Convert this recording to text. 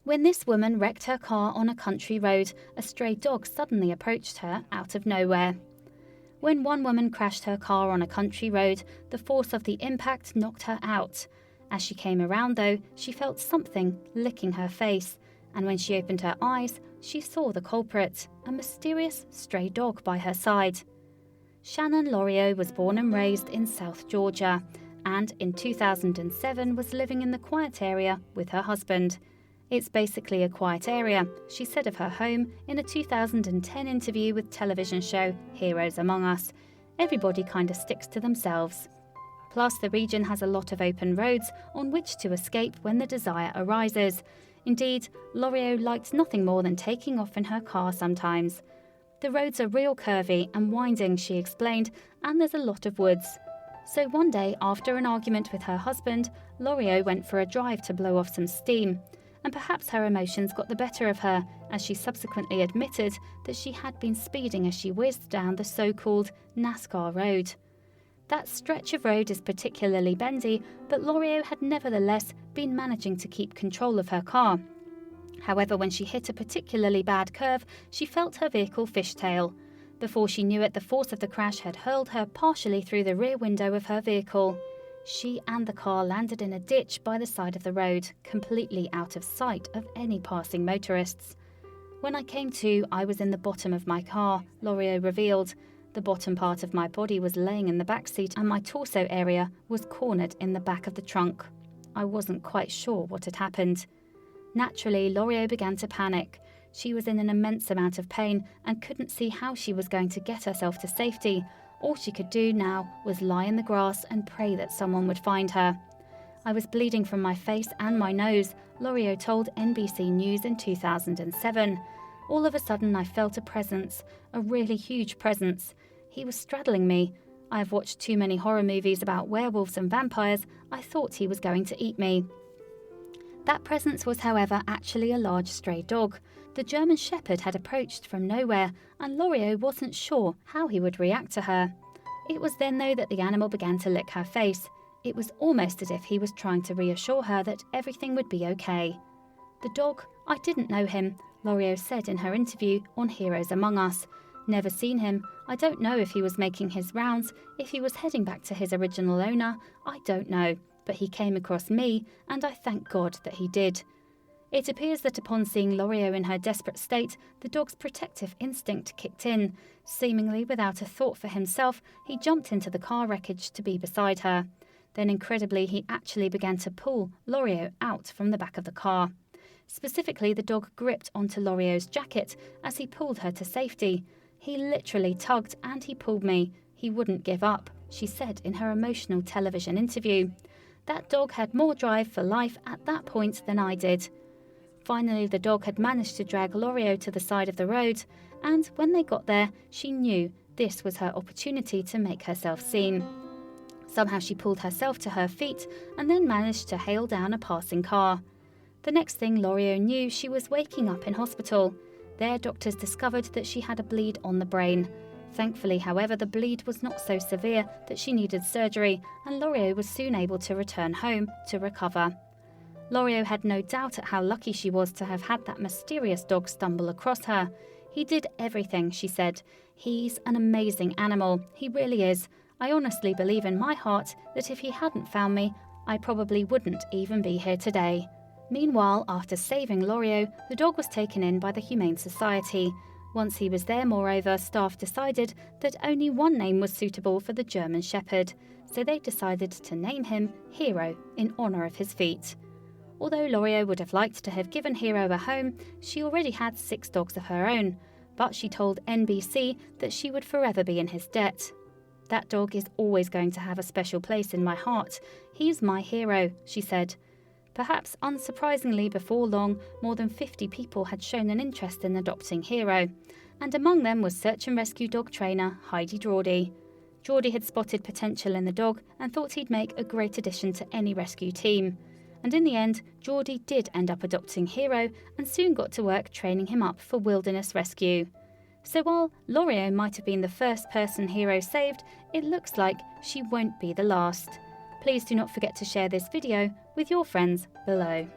When this woman wrecked her car on a country road, a stray dog suddenly approached her out of nowhere. When one woman crashed her car on a country road, the force of the impact knocked her out. As she came around though, she felt something licking her face, and when she opened her eyes, she saw the culprit, a mysterious stray dog by her side. Shannon Laurie O was born and raised in South Georgia, and in 2007 was living in the quiet area with her husband. "It's basically a quiet area," she said of her home in a 2010 interview with television show Heroes Among Us. "Everybody kind of sticks to themselves." Plus, the region has a lot of open roads on which to escape when the desire arises. Indeed, Laurio liked nothing more than taking off in her car sometimes. "The roads are real curvy and winding," she explained, "and there's a lot of woods." So one day, after an argument with her husband, Laurio went for a drive to blow off some steam. And perhaps her emotions got the better of her, as she subsequently admitted that she had been speeding as she whizzed down the so-called NASCAR road. That stretch of road is particularly bendy, but Laurio had nevertheless been managing to keep control of her car. However, when she hit a particularly bad curve, she felt her vehicle fishtail. Before she knew it, the force of the crash had hurled her partially through the rear window of her vehicle. She and the car landed in a ditch by the side of the road, completely out of sight of any passing motorists. "When I came to, I was in the bottom of my car," Laurio revealed. "The bottom part of my body was laying in the backseat and my torso area was cornered in the back of the trunk. I wasn't quite sure what had happened." Naturally, Laurio began to panic. She was in an immense amount of pain and couldn't see how she was going to get herself to safety. All she could do now was lie in the grass and pray that someone would find her. "I was bleeding from my face and my nose," Laurio told NBC News in 2007. "All of a sudden I felt a presence, a really huge presence. He was straddling me. I have watched too many horror movies about werewolves and vampires. I thought he was going to eat me." That presence was, however, actually a large stray dog. The German Shepherd had approached from nowhere, and Laurio wasn't sure how he would react to her. It was then, though, that the animal began to lick her face. It was almost as if he was trying to reassure her that everything would be okay. "The dog, I didn't know him," Laurio said in her interview on Heroes Among Us. "Never seen him. I don't know if he was making his rounds, if he was heading back to his original owner. I don't know. But he came across me, and I thank God that he did." It appears that upon seeing Laurio in her desperate state, the dog's protective instinct kicked in. Seemingly without a thought for himself, he jumped into the car wreckage to be beside her. Then incredibly, he actually began to pull Laurio out from the back of the car. Specifically, the dog gripped onto Laurio's jacket as he pulled her to safety. "He literally tugged and he pulled me. He wouldn't give up," she said in her emotional television interview. "That dog had more drive for life at that point than I did." Finally, the dog had managed to drag Laurio to the side of the road, and when they got there, she knew this was her opportunity to make herself seen. Somehow she pulled herself to her feet and then managed to hail down a passing car. The next thing Laurio knew, she was waking up in hospital. There, doctors discovered that she had a bleed on the brain. Thankfully, however, the bleed was not so severe that she needed surgery, and Laurio was soon able to return home to recover. Laurio had no doubt at how lucky she was to have had that mysterious dog stumble across her. "He did everything," she said. "He's an amazing animal. He really is. I honestly believe in my heart that if he hadn't found me, I probably wouldn't even be here today." Meanwhile, after saving Laurio, the dog was taken in by the Humane Society. Once he was there, moreover, staff decided that only one name was suitable for the German Shepherd, so they decided to name him Hero in honour of his feat. Although Laurio would have liked to have given Hero a home, she already had 6 dogs of her own, but she told NBC that she would forever be in his debt. "That dog is always going to have a special place in my heart. He's my hero," she said. Perhaps unsurprisingly, before long, more than 50 people had shown an interest in adopting Hero, and among them was search and rescue dog trainer Heidi Geordie. Geordie had spotted potential in the dog and thought he'd make a great addition to any rescue team. And in the end, Geordie did end up adopting Hero and soon got to work training him up for wilderness rescue. So while Laurio might have been the first person Hero saved, it looks like she won't be the last. Please do not forget to share this video with your friends below.